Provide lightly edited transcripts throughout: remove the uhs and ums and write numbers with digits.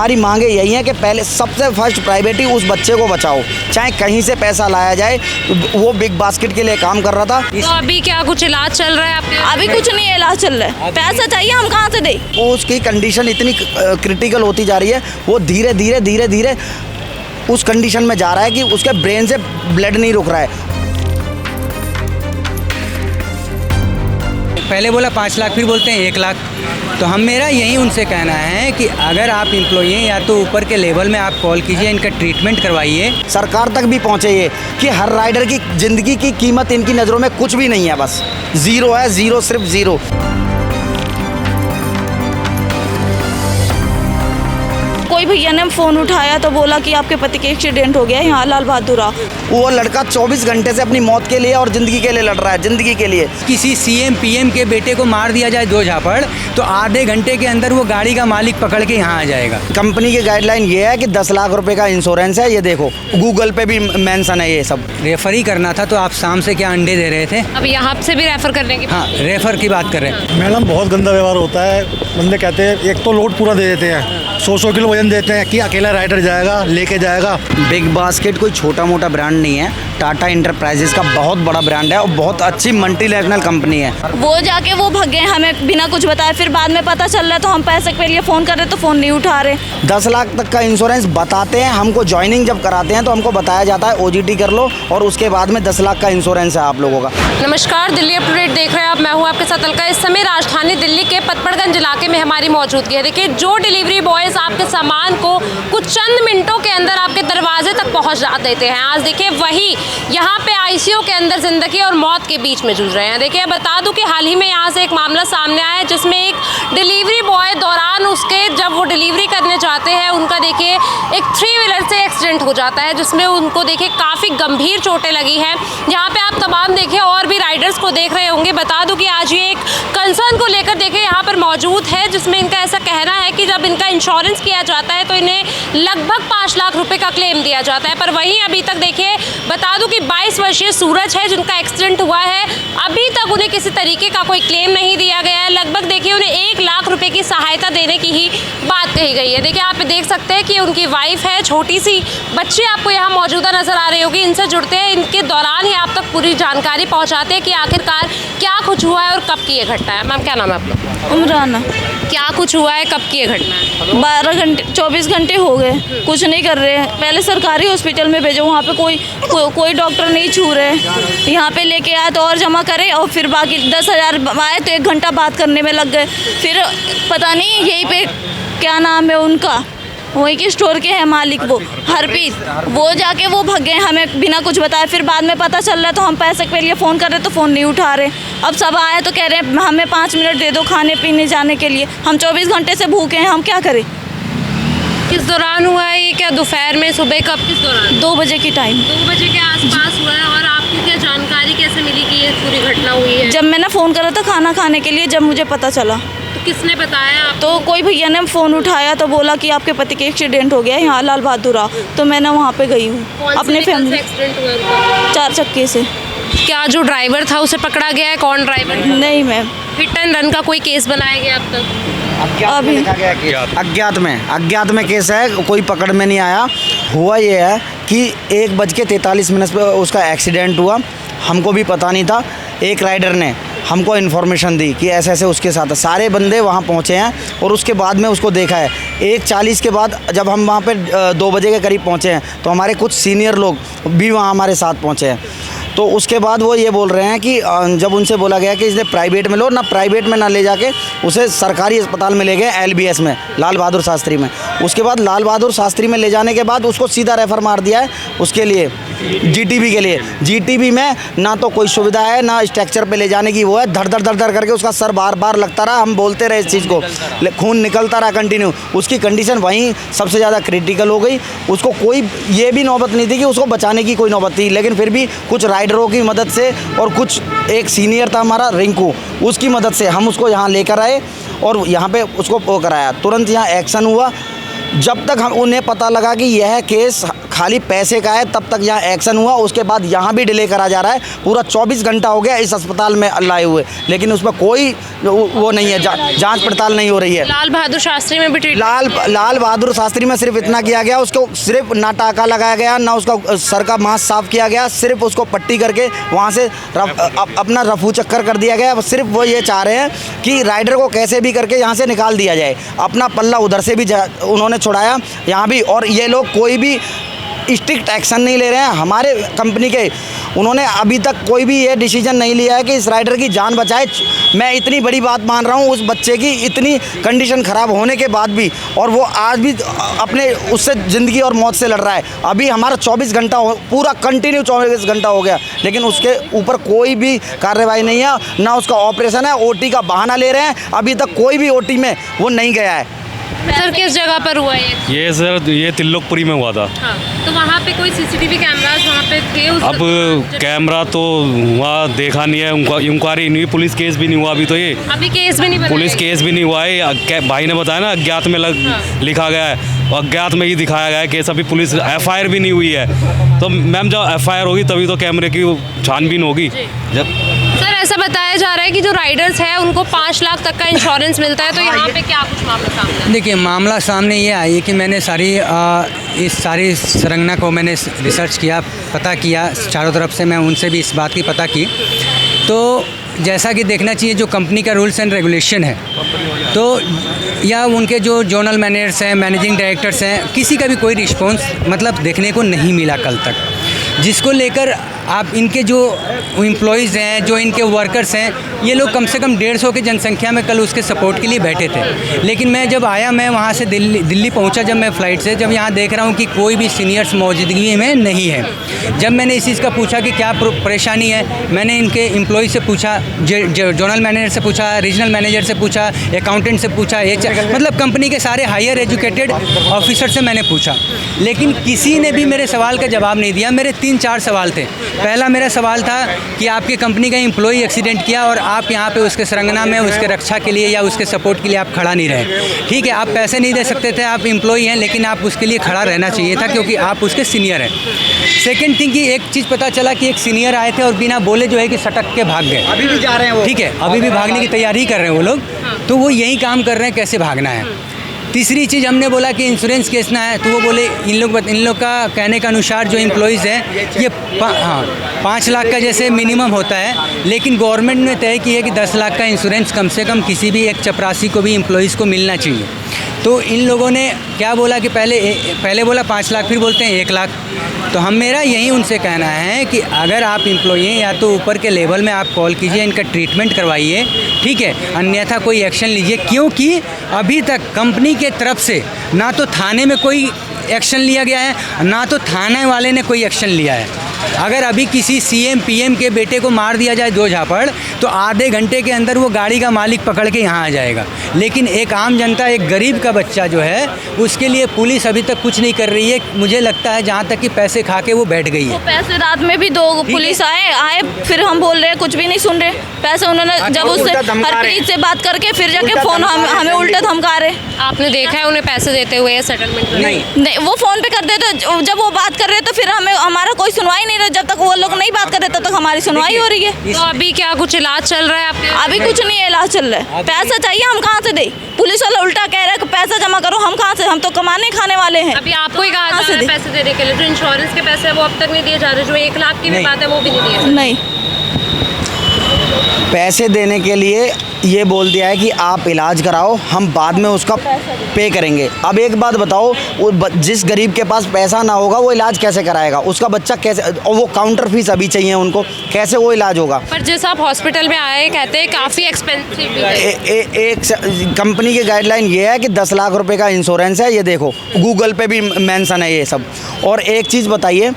हमारी मांगे यही है कि पहले सबसे फर्स्ट प्राइवेटी उस बच्चे को बचाओ, चाहे कहीं से पैसा लाया जाए। वो बिग बास्केट के लिए काम कर रहा था। तो अभी क्या कुछ इलाज चल रहा है आपके? अभी कुछ नहीं इलाज चल रहा है, पैसा चाहिए, हम कहाँ से दें? वो उसकी कंडीशन इतनी क्रिटिकल होती जा रही है, वो धीरे धीरे उस कंडीशन में जा रहा है कि उसके ब्रेन से ब्लड नहीं रुक रहा है। पहले बोला 5 लाख, फिर बोलते हैं 1 लाख। तो हम मेरा यही उनसे कहना है कि अगर आप एम्प्लॉई हैं या तो ऊपर के लेवल में आप कॉल कीजिए, इनका ट्रीटमेंट करवाइए। सरकार तक भी पहुँचे ये कि हर राइडर की ज़िंदगी की कीमत इनकी नज़रों में कुछ भी नहीं है, बस ज़ीरो है, ज़ीरो, सिर्फ ज़ीरो। कोई भैया ने फ़ोन उठाया तो बोला कि आपके पति के एक्सीडेंट हो गया है यहाँ लाल बहादुर। वो लड़का 24 घंटे से अपनी मौत के लिए और ज़िंदगी के लिए लड़ रहा है, ज़िंदगी के लिए। किसी सीएम पीएम के बेटे को मार दिया जाए 2 झापड़, तो आधे घंटे के अंदर वो गाड़ी का मालिक पकड़ के यहाँ आ जाएगा। कंपनी की गाइडलाइन ये है कि 10 लाख रुपए का इंश्योरेंस है। ये देखो गूगल पे भी मेंशन है ये सब। रेफर ही करना था तो आप शाम से क्या अंडे दे रहे थे? अब यहाँ से भी रेफर करने की? हाँ, रेफर की बात कर रहे हैं। मैडम बहुत गंदा व्यवहार होता है। बंदे कहते हैं एक तो लोड पूरा दे देते हैं, 100 किलो वजन देते हैं कि अकेला राइडर जाएगा, लेके जाएगा। बिग बास्केट कोई छोटा मोटा ब्रांड नहीं है, टाटा इंटरप्राइजेस का बहुत बड़ा ब्रांड है और बहुत अच्छी मल्टीनेशनल कंपनी है। वो जाके वो भग गए हमें बिना कुछ बताए, फिर बाद में पता चल रहा है तो हम पैसे के लिए फ़ोन कर रहे तो फ़ोन नहीं उठा रहे। 10 लाख तक का इंश्योरेंस बताते हैं हमको। ज्वाइनिंग जब कराते हैं तो हमको बताया जाता है OGT कर लो और उसके बाद में 10 लाख का इंश्योरेंस है आप लोगों का। नमस्कार, दिल्ली अप टू डेट देख रहे हैं आप। मैं हूं आपके साथ अलका। इस समय राजधानी दिल्ली के पतपड़गंज इलाके में हमारी मौजूदगी है। देखिए, जो डिलीवरी बॉयज़ आपके सामान को कुछ चंद मिनटों के अंदर आपके दरवाजे तक पहुंचा देते हैं, आज देखिए वही यहाँ पे ICU के अंदर ज़िंदगी और मौत के बीच में जूझ रहे हैं। देखिए, बता दूं कि हाल ही में यहाँ से एक मामला सामने आया है जिसमें एक डिलीवरी बॉय दौरान उसके जब वो डिलीवरी करने जाते हैं, उनका देखिए एक 3 व्हीलर से एक्सीडेंट हो जाता है जिसमें उनको देखिए काफ़ी गंभीर चोटें लगी हैं। यहाँ पे आप तमाम देखिए और भी राइडर्स को देख रहे होंगे। बता दूं कि आज ये एक कंसर्न को लेकर देखिए यहाँ पर मौजूद है, जिसमें इनका ऐसा कहना है कि जब इनका इंश्योरेंस किया जाता है तो इन्हें लगभग 5 लाख रुपए का क्लेम दिया जाता है। पर वहीं अभी तक देखिए बता दूं कि 22 वर्षीय सूरज है जिनका एक्सीडेंट हुआ है, अभी तक उन्हें किसी तरीके का कोई क्लेम नहीं दिया गया है। लगभग देखिए उन्हें 1 लाख रुपए की सहायता देने की ही बात कही गई है। देखिए, आप देख सकते हैं कि उनकी वाइफ है, छोटी सी बच्ची आपको यहाँ मौजूदा नजर आ रही होगी। इनसे जुड़ते हैं, इनके दौरान ही आप तक पूरी जानकारी पहुँचाते हैं कि आखिरकार क्या कुछ हुआ है और कब की ये घटना है। मैम, क्या नाम है आपका? उमराना। क्या कुछ हुआ है, कब की ये घटना है? 12 घंटे 24 घंटे हो गए, कुछ नहीं कर रहे हैं। पहले सरकारी हॉस्पिटल में भेजो, वहाँ पे कोई डॉक्टर नहीं छू रहे। यहाँ पे लेके आए तो और जमा करे और फिर बाकी 10,000 आए तो 1 घंटा बात करने में लग गए। फिर पता नहीं यहीं पे क्या नाम है उनका, वहीं के स्टोर के हैं मालिक, वो हरप्रीत, वो जाके वो भग गए हमें बिना कुछ बताए। फिर बाद में पता चल रहा है तो हम पैसे के लिए फ़ोन कर रहे तो फ़ोन नहीं उठा रहे। अब सब आए तो कह रहे हैं हमें 5 मिनट दे दो खाने पीने जाने के लिए। हम 24 घंटे से भूखे हैं, हम क्या करें? किस दौरान हुआ है ये? क्या दोपहर में, सुबह, कब, किस दौरान? 2 बजे की टाइम। 2 बजे के आसपास हुआ है। और आपको क्या जानकारी कैसे मिली कि ये पूरी घटना हुई है? जब मैंने फ़ोन करा था खाना खाने के लिए, जब मुझे पता चला। तो किसने बताया आपको? तो कोई भैया ने फ़ोन उठाया तो बोला कि आपके पति के एक्सीडेंट हो गया है यहाँ लाल बहादुर। तो मैंने वहाँ पे गई हूँ अपने फैमिली। एक्सीडेंट हुआ उनका? 4 चक्के से। क्या जो ड्राइवर था उसे पकड़ा गया है? कौन ड्राइवर? नहीं मैम। हिट एंड रन का कोई केस बनाया गया अब तक? अभी अज्ञात में केस है, कोई पकड़ में नहीं आया। हुआ ये है कि 1:43 पे उसका एक्सीडेंट हुआ, हमको भी पता नहीं था। एक राइडर ने हमको इन्फॉर्मेशन दी कि ऐसे ऐसे उसके साथ है। सारे बंदे वहाँ पहुँचे हैं और उसके बाद में उसको देखा है। 1:40 के बाद जब हम वहाँ पे 2 बजे के करीब पहुँचे हैं तो हमारे कुछ सीनियर लोग भी वहाँ हमारे साथ पहुँचे हैं। तो उसके बाद वो ये बोल रहे हैं कि जब उनसे बोला गया कि इसे प्राइवेट में लो, ना प्राइवेट में ना ले जाके उसे सरकारी अस्पताल में ले गए, LBS में, लाल बहादुर शास्त्री में। उसके बाद लाल बहादुर शास्त्री में ले जाने के बाद उसको सीधा रेफ़र मार दिया है उसके लिए GTB के लिए। GTB में ना तो कोई सुविधा है, ना स्ट्रक्चर पे ले जाने की वो है। धड़ धड़ धड़ धड़ करके उसका सर बार बार लगता रहा, हम बोलते रहे इस चीज़ को, खून निकलता रहा कंटिन्यू। उसकी कंडीशन वहीं सबसे ज़्यादा क्रिटिकल हो गई। उसको कोई ये भी नौबत नहीं थी कि उसको बचाने की कोई नौबत थी, लेकिन फिर भी कुछ राइडरों की मदद से और कुछ एक सीनियर था हमारा रिंकू, उसकी मदद से हम उसको यहाँ लेकर आए और यहाँ पे उसको वो कराया। तुरंत यहाँ एक्शन हुआ जब तक हम उन्हें पता लगा कि यह केस खाली पैसे का है तब तक यहाँ एक्शन हुआ, उसके बाद यहाँ भी डिले करा जा रहा है। पूरा 24 घंटा हो गया इस अस्पताल में लाए हुए, लेकिन उसमें कोई वो नहीं है, जांच पड़ताल नहीं हो रही है। लाल बहादुर शास्त्री में भी लाल बहादुर शास्त्री में सिर्फ इतना किया गया, उसको सिर्फ ना टाका लगाया गया, ना उसका सर का मांस साफ किया गया, सिर्फ उसको पट्टी करके वहाँ से अपना रफू चक्कर कर दिया गया। सिर्फ वो ये चाह रहे हैं कि राइडर को कैसे भी करके यहाँ से निकाल दिया जाए। अपना पल्ला उधर से भी उन्होंने छुड़ाया, यहाँ भी, और ये लोग कोई भी स्ट्रिक्ट एक्शन नहीं ले रहे हैं हमारे कंपनी के। उन्होंने अभी तक कोई भी ये डिसीजन नहीं लिया है कि इस राइडर की जान बचाए। मैं इतनी बड़ी बात मान रहा हूँ, उस बच्चे की इतनी कंडीशन ख़राब होने के बाद भी, और वो आज भी अपने उससे ज़िंदगी और मौत से लड़ रहा है। अभी हमारा 24 घंटा पूरा कंटिन्यू 24 घंटा हो गया, लेकिन उसके ऊपर कोई भी कार्रवाई नहीं है, ना उसका ऑपरेशन है। ओटी का बहाना ले रहे हैं, अभी तक कोई भी ओटी में वो नहीं गया है। सर किस जगह पर हुआ ये सर ये तिल्लोकपुरी में हुआ था। हाँ, तो वहाँ पे कोई सीसीटीवी कैमरास वहाँ पे थे अब कैमरा तो वहाँ देखा नहीं है, इंक्वायरी नहीं हुई, पुलिस केस भी नहीं हुआ अभी। तो ये अभी केस भी नहीं बनाया, पुलिस केस भी नहीं हुआ है। भाई ने बताया ना अज्ञात में लिखा गया है, अज्ञात में ही दिखाया गया है केस। अभी पुलिस FIR भी नहीं हुई है। तो मैम जब FIR होगी तभी तो कैमरे की छानबीन होगी। जब सर ऐसा बताया जा रहा है कि जो राइडर्स हैं उनको 5 लाख तक का इंश्योरेंस मिलता है, तो यहाँ पे क्या कुछ मामला सामने है? देखिए, मामला सामने ये आई है कि मैंने इस सारी संरचना को मैंने रिसर्च किया, पता किया चारों तरफ से। मैं उनसे भी इस बात की पता की, तो जैसा कि देखना चाहिए जो कंपनी का रूल्स एंड रेगुलेशन है, तो या उनके जो जोनल मैनेजर्स हैं, मैनेजिंग डायरेक्टर्स हैं, किसी का भी कोई रिस्पॉन्स मतलब देखने को नहीं मिला कल तक। जिसको लेकर आप इनके जो एम्प्लॉयज़ हैं, जो इनके वर्कर्स हैं, ये लोग कम से कम 150 की जनसंख्या में कल उसके सपोर्ट के लिए बैठे थे। लेकिन मैं जब आया, मैं वहाँ से दिल्ली पहुँचा जब मैं फ़्लाइट से, जब यहाँ देख रहा हूँ कि कोई भी सीनियर्स मौजूदगी में नहीं है। जब मैंने इस चीज़ का पूछा कि क्या परेशानी है, मैंने इनके एम्प्लॉय से पूछा, जोनल मैनेजर से पूछा, रीजनल मैनेजर से पूछा, अकाउंटेंट से पूछा, मतलब कंपनी के सारे हायर एजुकेटेड ऑफिसर से मैंने पूछा, लेकिन किसी ने भी मेरे सवाल का जवाब नहीं दिया। मेरे 3-4 सवाल थे। पहला मेरा सवाल था कि आपकी कंपनी का एम्प्लॉई एक्सीडेंट किया और आप यहाँ पे उसके संरक्षण में उसके रक्षा के लिए या उसके सपोर्ट के लिए आप खड़ा नहीं रहे। ठीक है, आप पैसे नहीं दे सकते थे, आप एम्प्लॉई हैं, लेकिन आप उसके लिए खड़ा रहना चाहिए था क्योंकि आप उसके सीनियर हैं। सेकंड थिंग कि एक चीज़ पता चला कि एक सीनियर आए थे और बिना बोले जो है कि सटक के भाग गए। अभी भी जा रहे हैं वो। ठीक है, अभी भी भागने की तैयारी कर रहे हैं वो लोग, तो वो यही काम कर रहे हैं, कैसे भागना है। तीसरी चीज़ हमने बोला कि इंश्योरेंस केस ना है, तो वो बोले इन लोग का कहने के अनुसार जो एम्प्लॉइज़ हैं ये 5 लाख का जैसे मिनिमम होता है, लेकिन गवर्नमेंट ने तय किया है कि 10 लाख का इंश्योरेंस कम से कम किसी भी एक चपरासी को भी एम्प्लॉइज़ को मिलना चाहिए। तो इन लोगों ने क्या बोला कि पहले बोला 5 लाख, फिर बोलते हैं 1 लाख। तो हम मेरा यही उनसे कहना है कि अगर आप एम्प्लॉई हैं या तो ऊपर के लेवल में आप कॉल कीजिए, इनका ट्रीटमेंट करवाइए, ठीक है, अन्यथा कोई एक्शन लीजिए। क्योंकि अभी तक कंपनी के तरफ से ना तो थाने में कोई एक्शन लिया गया है, ना तो थाने वाले ने कोई एक्शन लिया है। अगर अभी किसी CM PM के बेटे को मार दिया जाए 2 झापड़, तो आधे घंटे के अंदर वो गाड़ी का मालिक पकड़ के यहाँ आ जाएगा। लेकिन एक आम जनता, एक गरीब का बच्चा जो है, उसके लिए पुलिस अभी तक कुछ नहीं कर रही है। मुझे लगता है जहाँ तक कि पैसे खा के वो बैठ गई है। पैसे रात में भी 2 पुलिस आए, फिर हम बोल रहे हैं कुछ भी नहीं सुन रहे। पैसे उन्होंने जब उससे हरप्रीत से बात करके फिर जाके फ़ोन हमें उल्टा धमका रहे। आपने देखा है उन्हें पैसे देते हुए सेटलमेंट? नहीं, वो फ़ोन पे कर देते, जब वो बात कर रहे तो फिर हमारा कोई सुनवाई नहीं रहा। जब तक वो लोग नहीं बात कर रहे तब तक हमारी सुनवाई हो रही है। तो अभी क्या कुछ इलाज चल रहा है आपके? अभी कुछ नहीं, इलाज चल रहा है। पैसा चाहिए, हम कहाँ से दें? पुलिस वाला उल्टा कह रहा है कि पैसा जमा करो, हम कहाँ से? हम तो कमाने खाने वाले हैं। अभी आपको ही कहा जा रहा है पैसे देने के लिए, जो इंश्योरेंस के पैसे है वो अब तक नहीं दिए जा रहे, जो 1 लाख की भी बात है वो भी नहीं दिए। नहीं, पैसे देने के लिए ये बोल दिया है कि आप इलाज कराओ, हम बाद में उसका पे करेंगे। अब एक बात बताओ, जिस गरीब के पास पैसा ना होगा वो इलाज कैसे कराएगा? उसका बच्चा कैसे, और वो काउंटर फीस अभी चाहिए उनको, कैसे वो इलाज होगा? पर जिस आप हॉस्पिटल में आए कहते हैं काफ़ी एक्सपेंसिव भी है। एक कंपनी की गाइडलाइन ये है कि 10 लाख रुपए का इंश्योरेंस है, ये देखो गूगल पे भी मेंशन है ये सब। और एक चीज़ बताइए,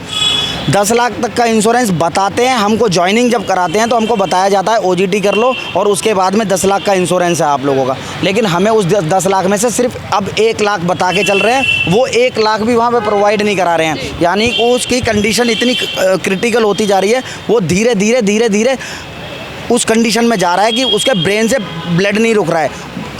10 लाख तक का इंश्योरेंस बताते हैं हमको, ज्वाइनिंग जब कराते हैं तो हमको बताया जाता है OGT कर लो और उसके बाद में 10 लाख का इंश्योरेंस है आप लोगों का। लेकिन हमें उस 10 लाख में से सिर्फ अब 1 लाख बता के चल रहे हैं, वो 1 लाख भी वहाँ पे प्रोवाइड नहीं करा रहे हैं। यानी उसकी कंडीशन इतनी क्रिटिकल होती जा रही है, वो धीरे धीरे उस कंडीशन में जा रहा है कि उसके ब्रेन से ब्लड नहीं रुक रहा है।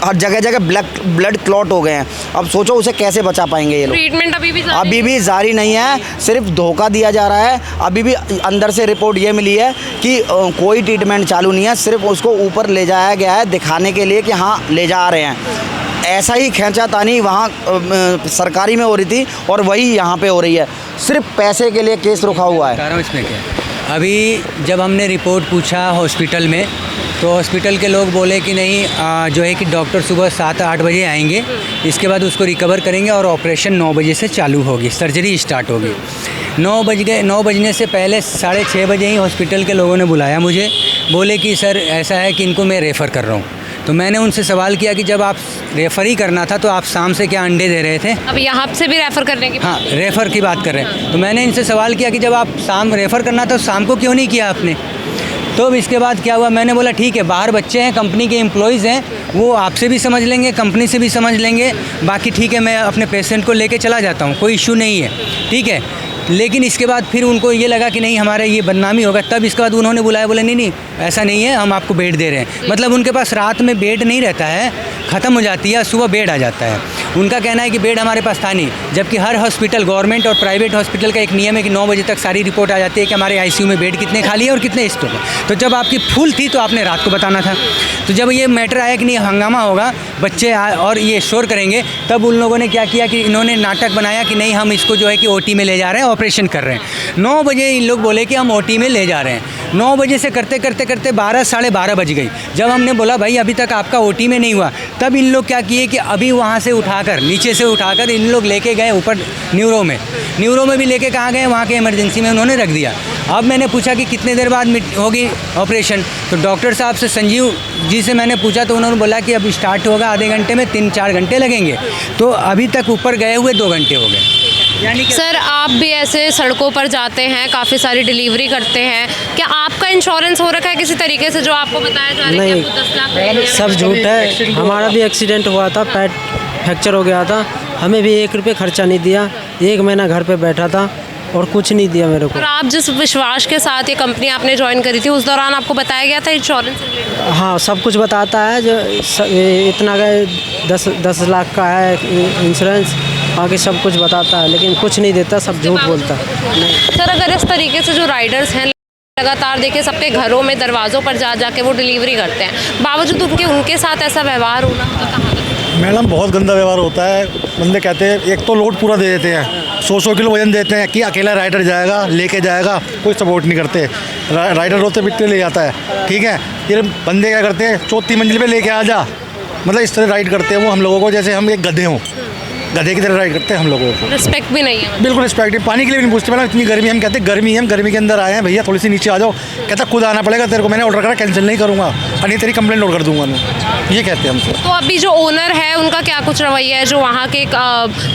हर जगह जगह ब्लड क्लॉट हो गए हैं। अब सोचो उसे कैसे बचा पाएंगे ये लोग। ट्रीटमेंट अभी भी जारी नहीं है, सिर्फ धोखा दिया जा रहा है। अभी भी अंदर से रिपोर्ट ये मिली है कि कोई ट्रीटमेंट चालू नहीं है, सिर्फ उसको ऊपर ले जाया गया है दिखाने के लिए कि हाँ ले जा रहे हैं। ऐसा ही खींचातानी वहाँ सरकारी में हो रही थी और वही यहाँ पे हो रही है, सिर्फ पैसे के लिए केस रुका हुआ है। कारण इसमें क्या है? अभी जब हमने रिपोर्ट पूछा हॉस्पिटल में, तो हॉस्पिटल के लोग बोले कि नहीं जो है कि डॉक्टर सुबह 7-8 बजे आएंगे, इसके बाद उसको रिकवर करेंगे और ऑपरेशन 9 बजे से चालू होगी, सर्जरी स्टार्ट होगी। 9 बज गए, 9 बजने से पहले 6:30 बजे ही हॉस्पिटल के लोगों ने बुलाया मुझे, बोले कि सर ऐसा है कि इनको मैं रेफ़र कर रहा हूँ। तो मैंने उनसे सवाल किया कि जब आप रेफ़र ही करना था तो आप शाम से क्या अंडे दे रहे थे? अब यहाँ से भी रेफर करने की हाँ, रेफ़र की बात कर रहे हैं। तो मैंने इनसे सवाल किया कि जब आप शाम रेफ़र करना था तो शाम को क्यों नहीं किया आपने? तो अब इसके बाद क्या हुआ, मैंने बोला ठीक है, बाहर बच्चे हैं, कंपनी के एम्प्लॉइज़ हैं, वो आपसे भी समझ लेंगे, कंपनी से भी समझ लेंगे, बाकी ठीक है, मैं अपने पेशेंट को लेके चला जाता हूँ, कोई इशू नहीं है, ठीक है। लेकिन इसके बाद फिर उनको ये लगा कि नहीं हमारा ये बदनामी होगा, तब इसके बाद उन्होंने बुलाया, बोले नहीं ऐसा नहीं है, हम आपको बेड दे रहे हैं। मतलब उनके पास रात में बेड नहीं रहता है, ख़त्म हो जाती है, सुबह बेड आ जाता है। उनका कहना है कि बेड हमारे पास था नहीं, जबकि हर हॉस्पिटल, गवर्नमेंट और प्राइवेट हॉस्पिटल का एक नियम है कि 9 बजे तक सारी रिपोर्ट आ जाती है कि हमारे आईसीयू में बेड कितने खाली है और कितने स्टॉक है। तो जब आपकी फुल थी तो आपने रात को बताना था। तो जब ये मैटर आया कि नहीं हंगामा होगा, बच्चे और ये शोर करेंगे, तब उन लोगों ने क्या किया कि इन्होंने नाटक बनाया कि नहीं हम इसको जो है कि ओटी में ले जा रहे हैं, ऑपरेशन कर रहे हैं। 9 बजे इन लोग बोले कि हम ओटी में ले जा रहे हैं। 9 बजे से करते करते 12 साढ़े 12 बज गई। जब हमने बोला भाई अभी तक आपका ओटी में नहीं हुआ, तब इन लोग क्या किए कि अभी वहाँ से उठाकर, नीचे से उठाकर इन लोग लेके गए ऊपर न्यूरो में भी लेके कहाँ गए, वहाँ के इमरजेंसी में उन्होंने रख दिया। अब मैंने पूछा कि कितने देर बाद होगी ऑपरेशन, तो डॉक्टर साहब से, संजीव जी से मैंने पूछा, तो उन्होंने बोला कि अब स्टार्ट होगा आधे घंटे में, 3-4 घंटे लगेंगे। तो अभी तक ऊपर गए हुए 2 घंटे हो गए। सर आप भी ऐसे सड़कों पर जाते हैं, काफ़ी सारी डिलीवरी करते हैं, क्या आपका इंश्योरेंस हो रखा है किसी तरीके से जो आपको बताया जा रहा है कि आपको 10 लाख नहीं, सब झूठ है। हमारा भी एक्सीडेंट हुआ था, पैर फ्रैक्चर हो गया था, हमें भी 1 रुपये खर्चा नहीं दिया, 1 महीना घर पे बैठा था और कुछ नहीं दिया मेरे को। और आप जिस विश्वास के साथ ये कंपनी आपने ज्वाइन करी थी, उस दौरान आपको बताया गया था इंश्योरेंस? हाँ, सब कुछ बताता है, जो इतना का 10 लाख का है इंश्योरेंस, बाकी सब कुछ बताता है, लेकिन कुछ नहीं देता, सब झूठ बोलता है। सर अगर इस तरीके से जो राइडर्स हैं लगातार देखिए सबके घरों में, दरवाज़ों पर जा के वो डिलीवरी करते हैं, बावजूद उनके साथ ऐसा व्यवहार होना तो कहाँ? मैडम बहुत गंदा व्यवहार होता है। बंदे कहते हैं, एक तो लोड पूरा दे देते हैं, 100 किलो वजन देते हैं कि अकेला राइडर जाएगा, लेके जाएगा, कोई सपोर्ट नहीं करते। राइडर रोते पिटते ले जाता है, ठीक है। ये बंदे क्या करते हैं, 4थी मंजिल पे लेके आ जा, मतलब इस तरह राइड करते हैं वो हम लोगों को, जैसे हम एक गधे हों, गधे की तरह राइड करते हैं हम लोगों को। रिस्पेक्ट भी नहीं है, बिल्कुल रिस्पेक्ट नहीं। पानी के लिए भी नहीं पूछते, मतलब इतनी गर्मी, हम कहते हैं गर्मी है, हम गर्मी के अंदर आए हैं भैया, थोड़ी सी नीचे आ जाओ, कहता खुद आना पड़ेगा तेरे को, मैंने ऑर्डर करा, कैंसिल नहीं करूँगा, और नहीं तेरी कंप्लेंट नोट कर दूंगा मैं, ये कहते हैं हमसे। तो अभी जो ओनर है उनका क्या कुछ रवैया है, जो वहाँ के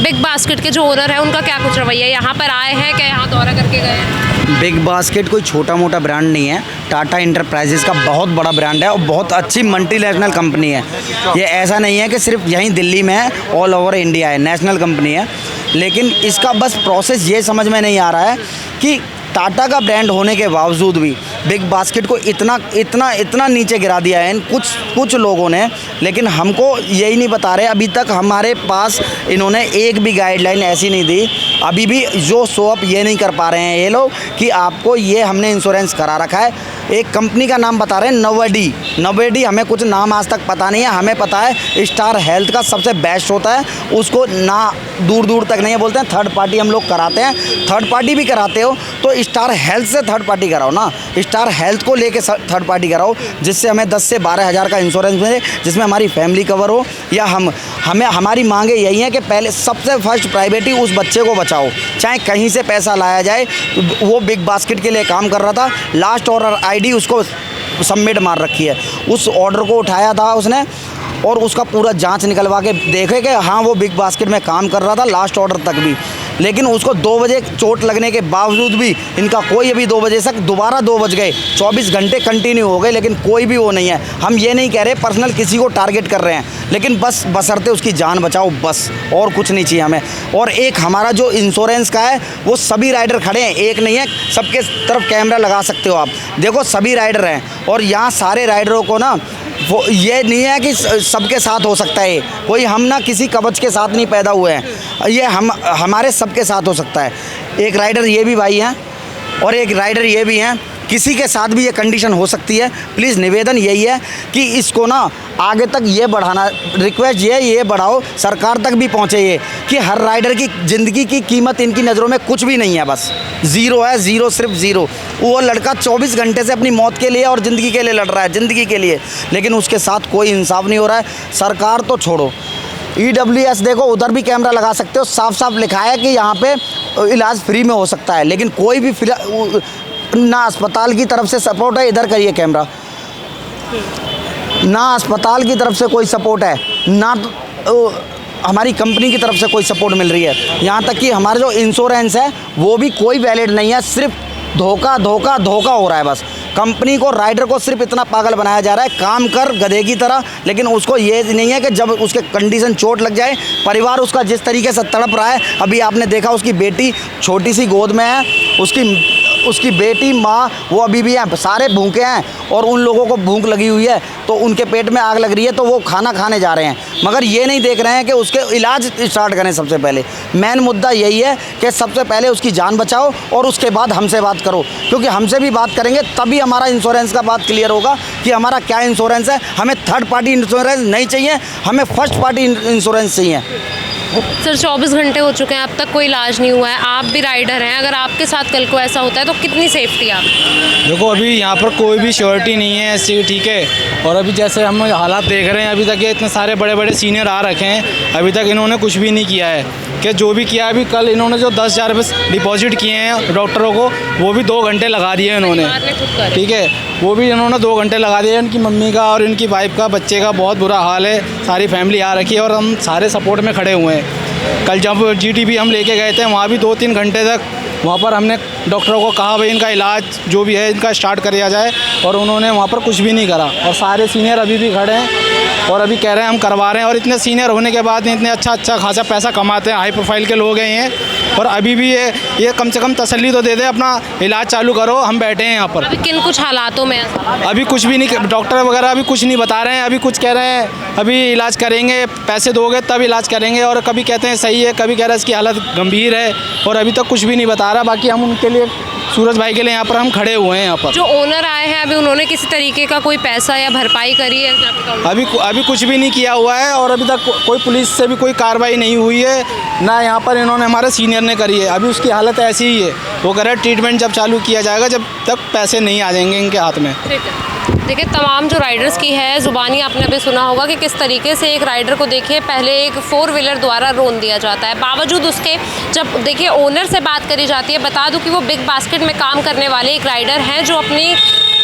बिग बास्केट के जो ओनर है उनका क्या कुछ रवैया है? यहाँ पर आए हैं क्या, यहाँ दौरा करके गए हैं? बिग बास्केट कोई छोटा मोटा ब्रांड नहीं है, टाटा इंटरप्राइजेज़ का बहुत बड़ा ब्रांड है और बहुत अच्छी मल्टीनेशनल कंपनी है। ये ऐसा नहीं है कि सिर्फ यहीं दिल्ली में है, ऑल ओवर इंडिया है, नेशनल कंपनी है। लेकिन इसका बस प्रोसेस ये समझ में नहीं आ रहा है कि टाटा का ब्रांड होने के बावजूद भी बिग बास्केट को इतना नीचे गिरा दिया है इन कुछ लोगों ने। लेकिन हमको यही नहीं बता रहे, अभी तक हमारे पास इन्होंने एक भी गाइडलाइन ऐसी नहीं दी। अभी भी जो शो अप ये नहीं कर पा रहे हैं ये लोग कि आपको ये हमने इंश्योरेंस करा रखा है। एक कंपनी का नाम बता रहे हैं नवेडी, हमें कुछ नाम आज तक पता नहीं है। हमें पता है स्टार हेल्थ का सबसे बेस्ट होता है, उसको ना दूर तक नहीं है, बोलते हैं थर्ड पार्टी हम लोग कराते हैं। थर्ड पार्टी भी कराते हो तो स्टार हेल्थ से थर्ड पार्टी कराओ ना, स्टार हेल्थ को लेके थर्ड पार्टी कराओ, जिससे हमें 10 से 12 हज़ार का इंश्योरेंस मिले, जिसमें हमारी फैमिली कवर हो। या हमारी मांगे यही है कि पहले सबसे फर्स्ट प्राइवेटी उस बच्चे को बचाओ, चाहे कहीं से पैसा लाया जाए। वो बिग बास्केट के लिए काम कर रहा था, लास्ट ऑर्डर आईडी उसको सबमिट मार रखी है, उस ऑर्डर को उठाया था उसने और उसका पूरा जांच निकलवा के देखे कि हाँ वो बिग बास्केट में काम कर रहा था लास्ट ऑर्डर तक भी। लेकिन उसको 2 बजे चोट लगने के बावजूद भी इनका कोई, अभी 2 बजे तक दोबारा 2 बज गए, 24 घंटे कंटिन्यू हो गए, लेकिन कोई भी वो नहीं है। हम ये नहीं कह रहे पर्सनल किसी को टारगेट कर रहे हैं, लेकिन बस बशर्ते उसकी जान बचाओ, बस और कुछ नहीं चाहिए हमें। और एक हमारा जो इंश्योरेंस का है वो सभी राइडर खड़े हैं, एक नहीं है, सबके तरफ कैमरा लगा सकते हो आप, देखो सभी राइडर हैं। और यहाँ सारे राइडरों को ना ये नहीं है कि सबके साथ हो सकता है, कोई हम ना किसी कवच के साथ नहीं पैदा हुए हैं, ये हमारे सबके साथ हो सकता है। एक राइडर ये भी भाई हैं और एक राइडर ये भी हैं, किसी के साथ भी ये कंडीशन हो सकती है। प्लीज़ निवेदन यही है कि इसको ना आगे तक ये बढ़ाना, रिक्वेस्ट ये बढ़ाओ, सरकार तक भी पहुँचे ये कि हर राइडर की ज़िंदगी की कीमत इनकी नज़रों में कुछ भी नहीं है, बस ज़ीरो है, ज़ीरो, सिर्फ ज़ीरो। वो लड़का 24 घंटे से अपनी मौत के लिए और ज़िंदगी के लिए लड़ रहा है, ज़िंदगी के लिए, लेकिन उसके साथ कोई इंसाफ नहीं हो रहा है। सरकार तो छोड़ो, EWS देखो, उधर भी कैमरा लगा सकते हो, साफ साफ लिखा है कि यहाँ पे इलाज फ्री में हो सकता है, लेकिन कोई भी ना अस्पताल की तरफ से सपोर्ट है। इधर करिए कैमरा, ना अस्पताल की तरफ से कोई सपोर्ट है, ना हमारी कंपनी की तरफ से कोई सपोर्ट मिल रही है। यहाँ तक कि हमारा जो इंश्योरेंस है वो भी कोई वैलिड नहीं है, सिर्फ धोखा धोखा धोखा हो रहा है। बस कंपनी को, राइडर को सिर्फ इतना पागल बनाया जा रहा है, काम कर गधे की तरह, लेकिन उसको ये नहीं है कि जब उसके कंडीशन चोट लग जाए, परिवार उसका जिस तरीके से तड़प रहा है। अभी आपने देखा उसकी बेटी छोटी सी गोद में है, उसकी बेटी, माँ, वो अभी भी हैं, सारे भूखे हैं और उन लोगों को भूख लगी हुई है, तो उनके पेट में आग लग रही है, तो वो खाना खाने जा रहे हैं, मगर ये नहीं देख रहे हैं कि उसके इलाज स्टार्ट करें। सबसे पहले मेन मुद्दा यही है कि सबसे पहले उसकी जान बचाओ और उसके बाद हमसे बात करो, क्योंकि हमसे भी बात करेंगे तभी हमारा इंश्योरेंस का बात क्लियर होगा कि हमारा क्या इंश्योरेंस है। हमें थर्ड पार्टी इंश्योरेंस नहीं चाहिए, हमें फर्स्ट पार्टी इंश्योरेंस चाहिए। सर 24 घंटे हो चुके हैं, अब तक कोई इलाज नहीं हुआ है, आप भी राइडर हैं, अगर आपके साथ कल को ऐसा होता है तो कितनी सेफ्टी आप? देखो अभी यहाँ पर कोई भी श्योरिटी नहीं है ऐसी, ठीक है, और अभी जैसे हम हालात देख रहे हैं, अभी तक ये इतने सारे बड़े बड़े सीनियर आ रखे हैं, अभी तक इन्होंने कुछ भी नहीं किया है। कि जो भी किया है, अभी कल इन्होंने जो 10,000 रुपये डिपॉजिट किए हैं डॉक्टरों को, वो भी 2 घंटे लगा दिए इन्होंने, ठीक है, वो भी इन्होंने 2 घंटे लगा दिए। इनकी मम्मी का और इनकी वाइफ का, बच्चे का बहुत बुरा हाल है, सारी फैमिली आ रखी है और हम सारे सपोर्ट में खड़े हुए हैं। कल जब GTB हम लेके गए थे, वहाँ भी 2-3 घंटे तक वहाँ पर हमने डॉक्टरों को कहा भाई इनका इलाज जो भी है इनका स्टार्ट किया जाए, और उन्होंने वहाँ पर कुछ भी नहीं करा। और सारे सीनियर अभी भी खड़े हैं और अभी कह रहे हैं हम करवा रहे हैं, और इतने सीनियर होने के बाद इतने अच्छा खासा पैसा कमाते हैं, हाई प्रोफाइल के लोग हैं ये, और अभी भी ये कम से कम तसल्ली तो दे दे, अपना इलाज चालू करो, हम बैठे हैं यहाँ पर। अभी किन कुछ हालातों में? अभी कुछ भी नहीं, डॉक्टर वगैरह अभी कुछ नहीं बता रहे हैं, अभी कुछ कह रहे हैं अभी इलाज करेंगे, पैसे दोगे तब इलाज करेंगे, और कभी कहते हैं सही है, कभी कह रहे हैं इसकी हालत गंभीर है, और अभी तक कुछ भी नहीं बता रहा। बाकी हम उनके लिए, सूरज भाई के लिए यहाँ पर हम खड़े हुए हैं। यहाँ पर जो ओनर आए हैं अभी उन्होंने किसी तरीके का कोई पैसा या भरपाई करी है? अभी कुछ भी नहीं किया हुआ है, और अभी तक कोई पुलिस से भी कोई कार्रवाई नहीं हुई है, ना यहाँ पर इन्होंने, हमारे सीनियर ने करी है। अभी उसकी हालत ऐसी ही है, वो कह रहे हैं ट्रीटमेंट जब चालू किया जाएगा, जब तक पैसे नहीं आ जाएंगे इनके हाथ में। देखिए तमाम जो राइडर्स की है ज़ुबानी आपने अभी सुना होगा कि किस तरीके से एक राइडर को देखिए पहले एक 4 व्हीलर द्वारा रोन दिया जाता है, बावजूद उसके जब देखिए ओनर से बात करी जाती है, बता दूं कि वो बिग बास्केट में काम करने वाले एक राइडर हैं जो अपनी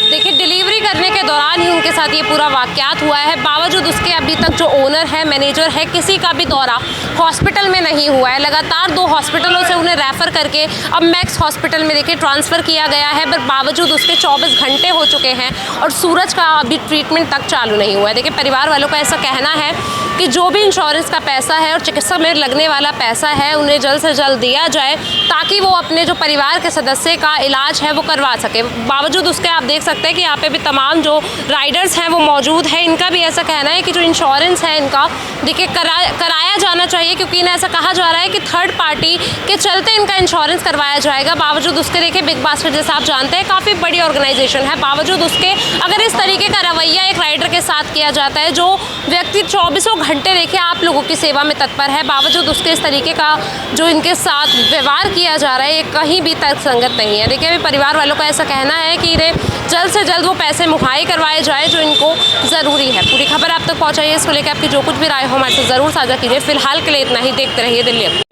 देखिए डिलीवरी करने के दौरान ही उनके साथ ये पूरा वाक़यात हुआ है। बावजूद उसके अभी तक जो ओनर है, मैनेजर है, किसी का भी दौरा हॉस्पिटल में नहीं हुआ है। लगातार 2 हॉस्पिटलों से उन्हें रेफ़र करके अब मैक्स हॉस्पिटल में देखिए ट्रांसफ़र किया गया है, पर बावजूद उसके 24 घंटे हो चुके हैं और सूरज का अभी ट्रीटमेंट तक चालू नहीं हुआ है। देखिए परिवार वालों का ऐसा कहना है कि जो भी इंश्योरेंस का पैसा है और चिकित्सा में लगने वाला पैसा है उन्हें जल्द से जल्द दिया जाए, ताकि वो अपने जो परिवार के सदस्य का इलाज है वो करवा सके। बावजूद उसके आप देख सकते हैं कि यहाँ पे भी तमाम जो राइडर्स हैं वो मौजूद हैं। इनका भी ऐसा कहना है कि जो इंश्योरेंस है इनका देखिए कराया जाना चाहिए, क्योंकि इन्हें ऐसा कहा जा रहा है कि थर्ड पार्टी के चलते इनका इंश्योरेंस करवाया जाएगा। बावजूद उसके देखिए बिग बास्केट जैसा आप जानते हैं काफ़ी बड़ी ऑर्गेनाइजेशन है, बावजूद उसके अगर इस तरीके का रवैया एक राइडर के साथ किया जाता है, जो व्यक्ति 24 घंटे देखिए आप लोगों की सेवा में तत्पर है, बावजूद उसके इस तरीके का जो इनके साथ व्यवहार किया जा रहा है ये कहीं भी तर्कसंगत नहीं है। देखिए अभी परिवार वालों का ऐसा कहना है कि इन्हें जल्द से जल्द वो पैसे मुहैया करवाए जाए जो इनको ज़रूरी है। पूरी खबर आप तक पहुँचाइए, इसको लेकर आपकी जो कुछ भी राय हो हमारे साथ ज़रूर साझा कीजिए। फिलहाल के लिए इतना ही, देखते रहिए दिल्ली।